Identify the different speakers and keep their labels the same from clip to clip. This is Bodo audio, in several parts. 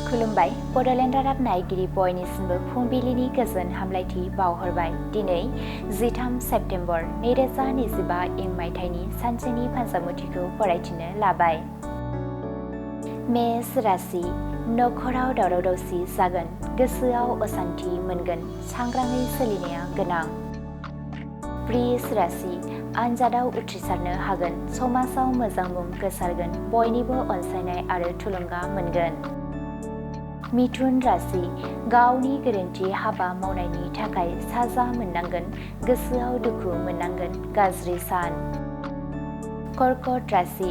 Speaker 1: खुलुमबाय बड'लेण्ड रादाब नायगिरि बयनिसिमबो फुंबिलिनि गोजोन हामलायथि बावहरबाय। दिनै 13 सेप्तेम्बर 2025 इं मायथाइनि सानसेनि फान्जामुथिखौ फरायथिनो लाबाय। मेष राशि नखराव दावराव दावसि जागोन, गोसोआव असान्थि मोनगोन, सांग्राङै सोलिनाया गोनां। वृष राशि आनजादाव उथ्रिसारनो हागोन, समाजाव मोजां मुं गोसारगोन, बयनिबो अनसायनाय आरो थुलुंगा मोनगोन। मिथुन राशि गावनि गोरोन्थि हाबा मावनायनि थाखाय साजा मोननांगोन, गोसोआव दुखु मोननांगोन, गाज्रि सान। कर्कट राशि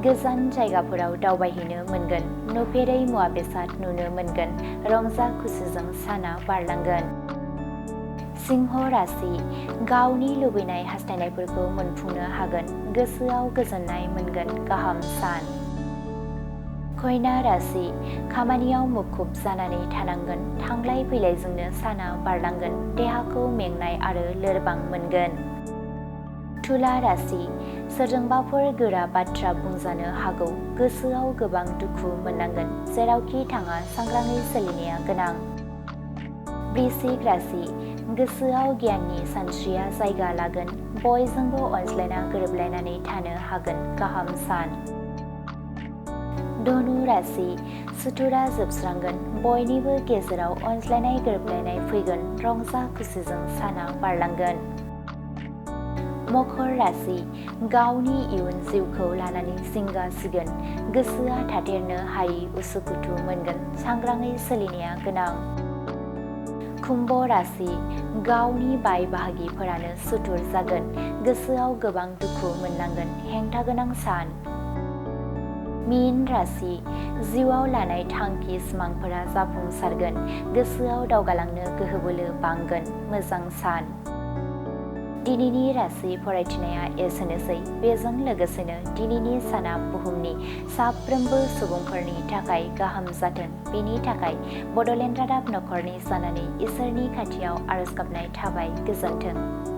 Speaker 1: गोजान जायगाफोराव दावबायहैनो मोनगोन, नुफेरै मुवा बेसाद नुनो मोनगोन, रंजा खुसिजों साना बारलांगोन। सिंह राशि गावनि लुबैनाय हास्थायनायफोरखौ मोनफुंनो हागोन, गोसोआव गोजोननाय मोनगोन, गाहाम सान। कन्या राशि खामानियाव मुखुब जानानै थानांगोन, थांलाय फैलायजोंनो साना बारलांगोन, देहाखौ मेंनाय आरो लोरबां मोनगोन। तुला राशि सोरजोंबाफोर गोरा बाथ्रा बुंजानो हागौ, गोसोआव गोबां दुखु मोननांगोन, जेरावखि थाङा सांग्राङै सोलिनाया गोनां। वृश्चिक राशि गोसोआव गियाननि सानस्रिया जायगा लागोन, बयजोंबो अनज्लायना गोरोबलायनानै थानो हागोन, गाहाम सान। धनु राशि सुथुरा जोबस्रांगोन, बयनिबो गेजेराव अनज्लायनाय गोरोबलायनाय फैगोन, रंजा खुसिजों साना बारलांगोन। मकर राशि गावनि इयुन जिउखौ लानानै जिंगा सिगोन, गोसोआ थाथेरनो हायै उसुखुथु मोनगोन, सांग्राङै सोलिनाया गोनां। कुम्भ राशि गावनि बाय बाहागिफोरानो सुथुर जागोन, गोसोआव गोबां दुखु मोननांगोन, हेंथा गोनां सान। मीन राशि जिउआव लानाय थांखि सिमांफोरा जाफुंसारगोन, गोसोआव दावगालांनो गोहो बोलो बांगोन, मोजां सान। दिनैनि राशि फरायथिनाया एसेनोसै। बेजों लोगोसेनो दिनैनि साना बुहुमनि साफ्रोमबो सुबुंफोरनि थाखाय गाहाम जाथों, बेनि थाखाय बड'लेण्ड रादाब नखरनि जानानै इसोरनि खाथियाव आरज गाबनाय थाबाय। गोजोन्थों।